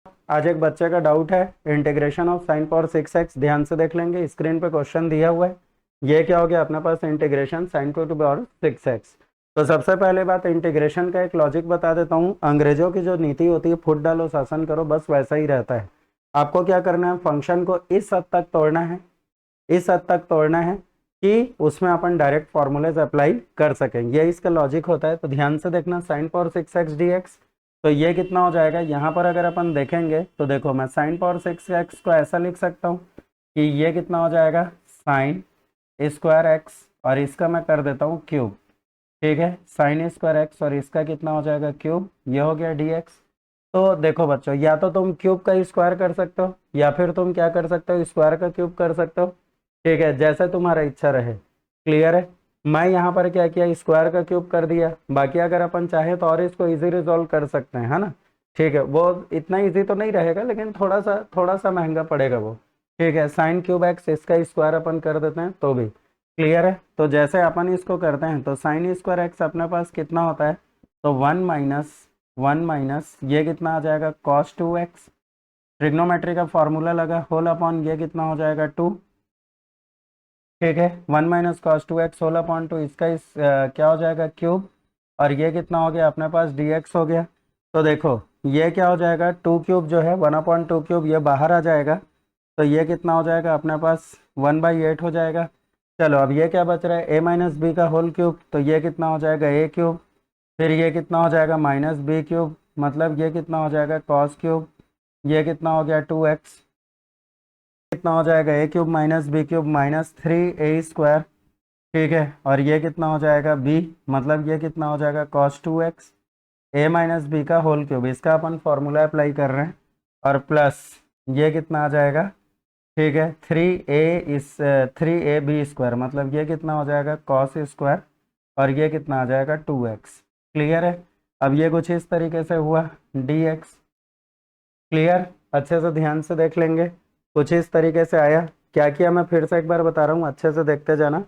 आज एक बच्चे का डाउट है, integration of sine power 6x। ध्यान से देख लेंगे, स्क्रीन पे क्वेश्चन दिया हुआ है। ये क्या हो गया अपने पास, integration sine to power 6x। तो सबसे पहले बात, इंटीग्रेशन का एक लॉजिक बता देता हूँ। अंग्रेजों की जो नीति होती है, फुट डालो शासन करो, बस वैसा ही रहता है। आपको क्या करना है, फंक्शन को इस हद तक तोड़ना है, इस हद तक तोड़ना है कि उसमें अपन डायरेक्ट फॉर्मूलेज अप्लाई कर सकेंगे। ये इसका लॉजिक होता है। तो ध्यान से देखना, साइन पावर 6x dx, तो ये कितना हो जाएगा। यहाँ पर अगर अपन देखेंगे तो देखो, मैं साइन पावर 6x को ऐसा लिख सकता हूँ कि ये कितना हो जाएगा, साइन स्क्वायर एक्स, और इसका मैं कर देता हूँ क्यूब। ठीक है, साइन स्क्वायर एक्स और इसका कितना हो जाएगा, क्यूब। ये हो गया dx। तो देखो बच्चों, या तो तुम क्यूब का स्क्वायर कर सकते हो, या फिर तुम क्या कर सकते हो, स्क्वायर का क्यूब कर सकते हो। ठीक है, जैसे तुम्हारा इच्छा रहे। क्लियर है। मैं यहाँ पर क्या किया, स्क्वायर का क्यूब कर दिया। बाकी अगर अपन चाहे तो और इसको इजी रिजॉल्व कर सकते हैं, है ना। ठीक है, वो इतना इजी तो नहीं रहेगा, लेकिन थोड़ा सा महंगा पड़ेगा वो। ठीक है, साइन क्यूब एक्स, इसका स्क्वायर अपन कर देते हैं तो भी क्लियर है। तो जैसे अपन इसको करते हैं, तो साइन स्क्वायर एक्स अपने पास कितना होता है, तो वन माइनस ये कितना आ जाएगा, कॉस 2x। ट्रिग्नोमेट्री का फॉर्मूला लगा, होल अपॉन ये कितना हो जाएगा, 2। ठीक है, 1 - cos 2x होल अपॉन 2, इसका क्या हो जाएगा, क्यूब। और ये कितना हो गया अपने पास, dx हो गया। तो देखो, ये क्या हो जाएगा, 2 क्यूब जो है 1/2 क्यूब, ये बाहर आ जाएगा। तो ये कितना हो जाएगा अपने पास, 1/8 हो जाएगा। चलो, अब ये क्या बच रहा है, a - b का होल क्यूब, तो ये कितना हो जाएगा, a क्यूब। फिर ये कितना हो जाएगा, -b क्यूब, मतलब ये कितना हो जाएगा, cos क्यूब। ये कितना हो गया, 2x। कितना हो जाएगा, a cube -b cube -3a²। ठीक है, और ये कितना हो जाएगा, b, मतलब ये कितना हो जाएगा, cos 2x। a - b का होल क्यूब, इसका अपन फॉर्मूला अप्लाई कर रहे हैं, और प्लस ये कितना आ जाएगा। ठीक है, 3a b², मतलब ये कितना हो जाएगा, cos स्क्वायर। और ये कितना आ जाएगा, 2x। क्लियर है। अब ये कुछ इस तरीके से हुआ, dx। क्लियर। अच्छे से ध्यान से देख लेंगे, कुछ इस तरीके से आया। क्या किया, मैं फिर से एक बार बता रहा हूँ, अच्छे से देखते जाना।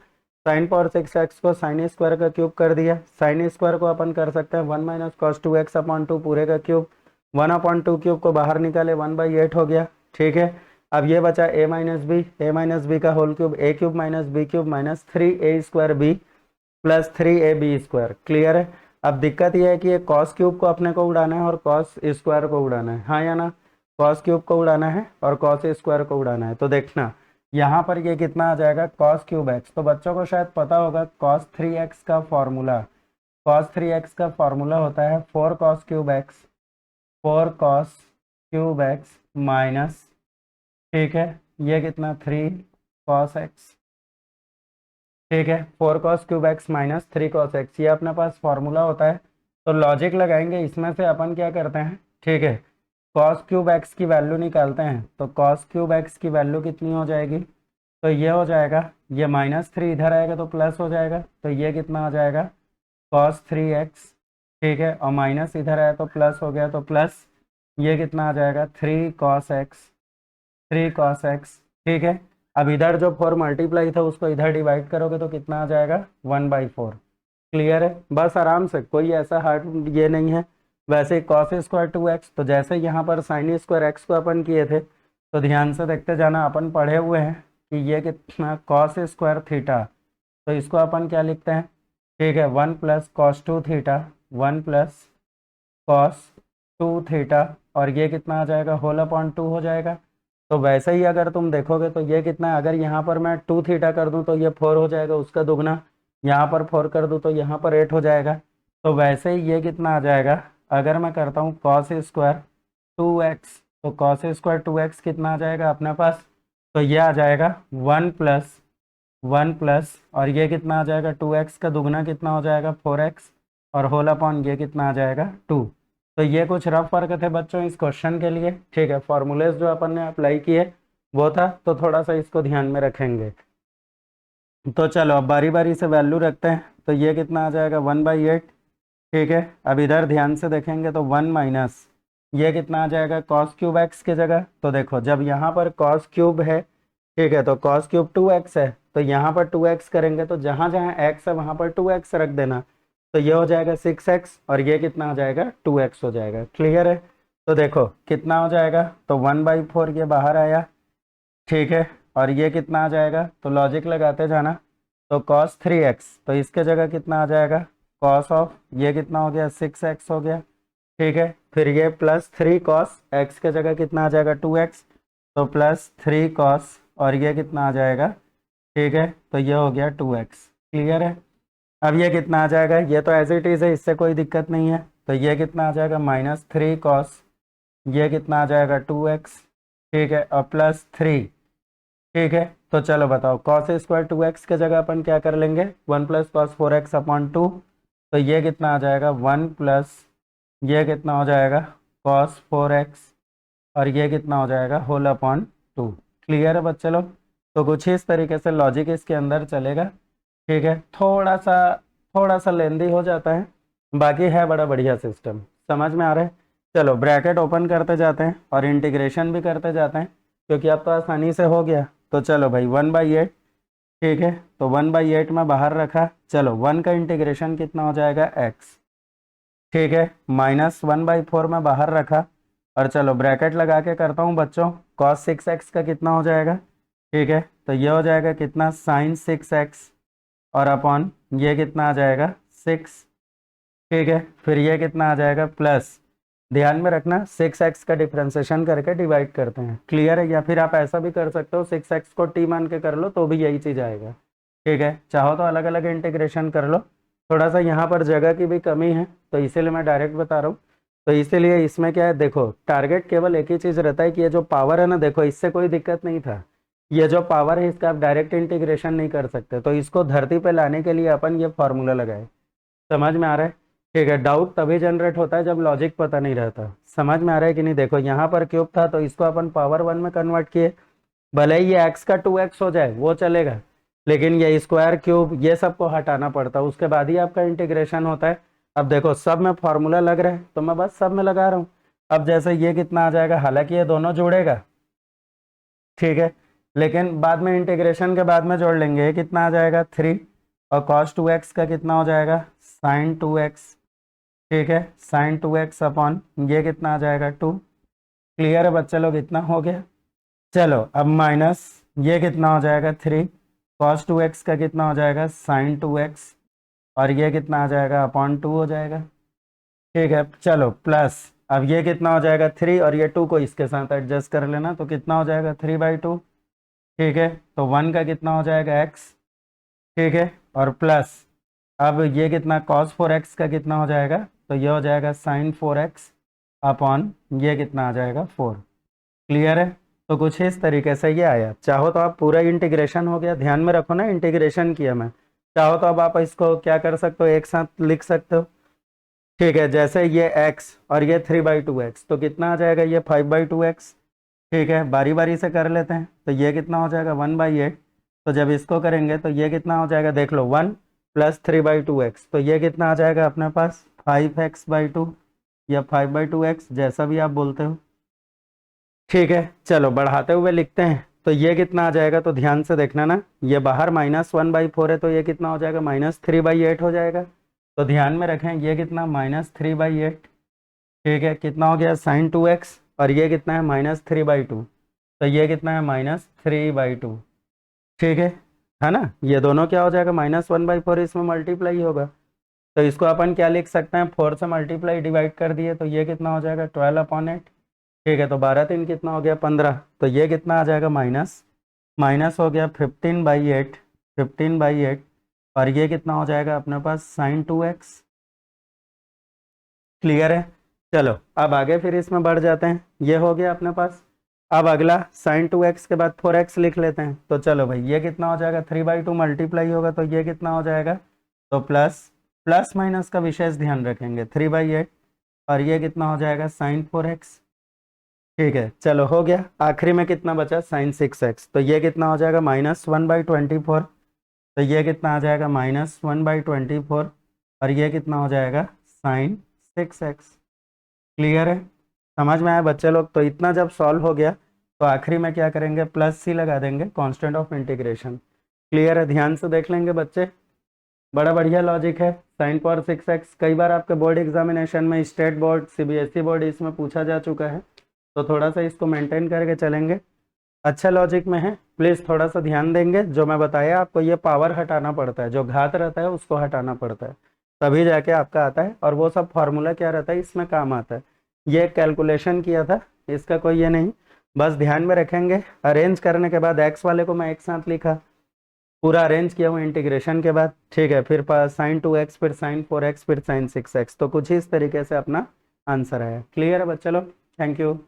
साइन पावर 6x को साइन स्क्वायर का क्यूब कर दिया। साइन स्क्वायर को अपन कर सकते हैं 1 - cos 2x/2 पूरे का क्यूब। 1/2 क्यूब को बाहर निकाले, 1/8 हो गया। ठीक है, अब ये बचा a - b का whole cube, a cube -b cube -3a²b plus 3ab²। Clear है। अब दिक्कत यह है कि ये कॉस क्यूब को अपने को उड़ाना है और कॉस स्क्वायर को उड़ाना है, हाँ या ना। कॉस क्यूब को उड़ाना है और कॉस स्क्वायर को उड़ाना है। तो देखना, यहाँ पर ये कितना आ जाएगा, कॉस क्यूब एक्स। तो बच्चों को शायद पता होगा, कॉस थ्री एक्स का फॉर्मूला होता है 4 cos cube x, 4 cos cube x minus, ठीक है, ये कितना, 3 cos x। ठीक है, 4 cos cube x minus 3 cos x, ये अपने पास फॉर्मूला होता है। तो लॉजिक लगाएंगे, इसमें से अपन क्या करते हैं, ठीक है, कॉस क्यूब एक्स की वैल्यू निकालते हैं। तो कॉस क्यूब एक्स की वैल्यू कितनी हो जाएगी, तो ये हो जाएगा, ये -3 इधर आएगा तो प्लस हो जाएगा, तो ये कितना हो जाएगा, cos 3x। ठीक है, और माइनस इधर आया तो प्लस हो गया, तो प्लस ये कितना आ जाएगा, 3 cos x। ठीक है, अब इधर जो 4 मल्टीप्लाई था उसको इधर डिवाइड करोगे तो कितना आ जाएगा, 1/4। क्लियर है। बस आराम से, कोई ऐसा हार्ड ये नहीं है। वैसे cos² 2x, तो जैसे यहाँ पर sin स्क्वायर एक्स को अपन किए थे, तो ध्यान से देखते जाना, अपन पढ़े हुए हैं कि ये कितना, cos²θ। तो इसको अपन क्या लिखते हैं, ठीक है, 1 + cos 2θ, 1 + cos 2θ, और ये कितना आ जाएगा, होल अपॉन 2 हो जाएगा। तो वैसे ही अगर तुम देखोगे तो ये कितना है, अगर यहाँ पर मैं 2θ कर दूँ तो ये 4 हो जाएगा, उसका दुगना। यहाँ पर 4 कर दूँ तो यहाँ पर 8 हो जाएगा। तो वैसे ही ये कितना आ जाएगा, अगर मैं करता हूँ cos² 2x, तो cos² 2x कितना आ जाएगा अपने पास, तो ये आ जाएगा 1 + 1 + और ये कितना आ जाएगा, 2x का दुगना कितना हो जाएगा, 4x, और होल अपॉन ये कितना आ जाएगा, 2। तो ये कुछ रफ वर्क थे बच्चों इस क्वेश्चन के लिए। ठीक है, फॉर्मूलेज जो अपन ने अप्लाई किए वो था, तो थोड़ा सा इसको ध्यान में रखेंगे। तो चलो, अब बारी बारी से वैल्यू रखते हैं। तो ये कितना आ जाएगा, 1/8। ठीक है, अब इधर ध्यान से देखेंगे तो 1 माइनस ये कितना आ जाएगा, cos³ x की जगह। तो देखो, जब यहाँ पर cos³ है, ठीक है, तो cos³ 2x है, तो यहाँ पर 2x करेंगे, तो जहाँ जहाँ x है वहाँ पर 2x रख देना। तो ये हो जाएगा 6x, और ये कितना आ जाएगा, 2x हो जाएगा। क्लियर है। तो देखो कितना हो जाएगा, तो 1/4 ये बाहर आया, ठीक है। और ये कितना आ जाएगा, तो लॉजिक लगाते जाना, तो cos 3x, तो इसके जगह कितना आ जाएगा, cos ऑफ ये कितना हो गया 6x हो गया, ठीक है। फिर ये +3 cos x के जगह कितना आ जाएगा 2x, तो +3 cos, और ये कितना आ जाएगा, ठीक है। तो ये हो गया 2x। क्लियर है। अब ये कितना आ जाएगा, ये तो एज इट इज़ है, इससे कोई दिक्कत नहीं है। तो ये कितना आ जाएगा -3 cos, ये कितना आ जाएगा 2x, ठीक है, और +3, ठीक है। तो चलो बताओ, cos² 2x के जगह अपन क्या कर लेंगे, 1 + cos 4x/2, तो ये कितना आ जाएगा 1 प्लस ये कितना हो जाएगा cos 4x, और ये कितना हो जाएगा होल/2। क्लियर है बच्चे लोग। तो कुछ इस तरीके से लॉजिक इसके अंदर चलेगा, ठीक है। थोड़ा सा लेंदी हो जाता है, बाकी है बड़ा बढ़िया सिस्टम। समझ में आ रहा है। चलो ब्रैकेट ओपन करते जाते हैं और इंटीग्रेशन भी करते जाते हैं, क्योंकि अब तो आसानी से हो गया। तो चलो भाई 1/8, ठीक है। तो 1/8 में बाहर रखा, चलो 1 का इंटीग्रेशन कितना हो जाएगा x, ठीक है। -1/4 में बाहर रखा, और चलो ब्रैकेट लगा के करता हूँ बच्चों, cos 6x का कितना हो जाएगा, ठीक है। तो ये हो जाएगा कितना sin 6x, और अपॉन ये कितना आ जाएगा 6, ठीक है। फिर ये कितना आ जाएगा प्लस, ध्यान में रखना 6x का डिफ्रेंसिएशन करके डिवाइड करते हैं। क्लियर है। या फिर आप ऐसा भी कर सकते हो, 6x को t मान के कर लो तो भी यही चीज़ आएगा, ठीक है। चाहो तो अलग अलग इंटीग्रेशन कर लो, थोड़ा सा यहाँ पर जगह की भी कमी है, तो इसीलिए मैं डायरेक्ट बता रहा हूँ। तो इसीलिए इसमें क्या है, देखो टारगेट केवल एक ही चीज़ रहता है कि ये जो पावर है ना, देखो इससे कोई दिक्कत नहीं था, ये जो पावर है इसका आप डायरेक्ट इंटीग्रेशन नहीं कर सकते, तो इसको धरती पे लाने के लिए अपन ये फॉर्मूला लगाए। समझ में आ रहा है, ठीक है। डाउट तभी जनरेट होता है जब लॉजिक पता नहीं रहता। समझ में आ रहा है कि नहीं। देखो यहाँ पर क्यूब था, तो इसको अपन पावर 1 में कन्वर्ट किए, भले ही ये x का 2x हो जाए वो चलेगा, लेकिन ये स्क्वायर क्यूब ये सबको हटाना पड़ता है, उसके बाद ही आपका इंटीग्रेशन होता है। अब देखो सब में फॉर्मूला लग रहा है, तो मैं बस सब में लगा रहा हूँ। अब जैसे ये कितना आ जाएगा, हालांकि ये दोनों जुड़ेगा, ठीक है, लेकिन बाद में इंटीग्रेशन के बाद में जोड़ लेंगे। ये कितना आ जाएगा 3, और cos 2x का कितना हो जाएगा sin 2x, ठीक है, sin 2x अपॉन ये कितना आ जाएगा 2। क्लियर है बच्चे लोग, इतना हो गया। चलो अब माइनस ये कितना हो जाएगा 3, cos 2x का कितना हो जाएगा sin 2x, और ये कितना आ जाएगा अपॉन 2 हो जाएगा, ठीक है। चलो प्लस अब ये कितना हो जाएगा 3, और ये 2 को इसके साथ एडजस्ट कर लेना, तो कितना हो जाएगा 3/2, ठीक है। तो 1 का कितना हो जाएगा x, ठीक है, और प्लस अब ये कितना cos 4x का कितना हो जाएगा, तो ये हो जाएगा sin 4x अपॉन ये कितना आ जाएगा 4। क्लियर है। तो कुछ इस तरीके से ये आया। चाहो तो आप पूरा इंटीग्रेशन हो गया, ध्यान में रखो ना इंटीग्रेशन किया मैं। चाहो तो अब आप इसको क्या कर सकते हो, एक साथ लिख सकते हो, ठीक है। जैसे ये x और ये 3/2x, तो कितना आ जाएगा ये 5/2x, ठीक है। बारी बारी से कर लेते हैं। तो ये कितना हो जाएगा 1/8, तो जब इसको करेंगे तो ये कितना हो जाएगा, देख लो 1 + 3/2x, तो ये कितना आ जाएगा अपने पास 5x/2 या 5/2x, जैसा भी आप बोलते हो, ठीक है। चलो बढ़ाते हुए लिखते हैं। तो ये कितना आ जाएगा, तो ध्यान से देखना ना, ये बाहर -1/4 है, तो ये कितना हो जाएगा -3/8 हो जाएगा। तो ध्यान में रखें ये कितना -3/8, ठीक है। कितना हो गया sin 2x, और ये कितना है -3/2, तो ये कितना है -3/2, ठीक है ना। ये दोनों क्या हो जाएगा -1/4, इसमें मल्टीप्लाई होगा, तो इसको अपन क्या लिख सकते हैं, 4 से मल्टीप्लाई डिवाइड कर दिए, तो ये कितना हो जाएगा 12/8, ठीक है। तो 12×3 कितना हो गया 15, तो ये कितना आ जाएगा माइनस माइनस हो गया 15/8, 15/8, और ये कितना हो जाएगा अपने पास sin 2x। क्लियर है। चलो अब आगे फिर इसमें बढ़ जाते हैं। ये हो गया अपने पास। अब अगला sin 2x के बाद 4x लिख लेते हैं। तो चलो भाई ये कितना हो जाएगा 3/2 मल्टीप्लाई होगा, तो ये कितना हो जाएगा, तो प्लस प्लस माइनस का विशेष ध्यान रखेंगे 3/8, और ये कितना हो जाएगा sin 4x, ठीक है। चलो हो गया। आखिरी में कितना बचा sin 6x, तो ये कितना हो जाएगा -1/24, तो ये कितना आ जाएगा -1/24, और ये कितना हो जाएगा sin 6x। क्लियर है। समझ में आया बच्चे लोग। तो इतना जब सॉल्व हो गया, तो आखिरी में क्या करेंगे +c लगा देंगे, कांस्टेंट ऑफ इंटीग्रेशन। क्लियर है। ध्यान से देख लेंगे बच्चे, बड़ा बढ़िया लॉजिक है। साइन पावर 6x कई बार आपके बोर्ड एग्जामिनेशन में स्टेट बोर्ड सीबीएसई बोर्ड इसमें पूछा जा चुका है, तो थोड़ा सा इसको मेंटेन करके चलेंगे। अच्छा लॉजिक में है, प्लीज़ थोड़ा सा ध्यान देंगे। जो मैं बताया आपको, ये पावर हटाना पड़ता है, जो घात रहता है उसको हटाना पड़ता है, तभी जाके आपका आता है। और वो सब फार्मूला क्या रहता है इसमें काम आता है। ये कैलकुलेशन किया था, इसका कोई ये नहीं, बस ध्यान में रखेंगे। अरेंज करने के बाद एक्स वाले को मैं एक साथ लिखा, पूरा अरेंज किया हूँ इंटीग्रेशन के बाद, ठीक है। फिर साइन 2x, फिर साइन 4x, फिर साइन 6x, तो कुछ ही इस तरीके से अपना आंसर आया। क्लियर है बच्चा लोग? Thank you.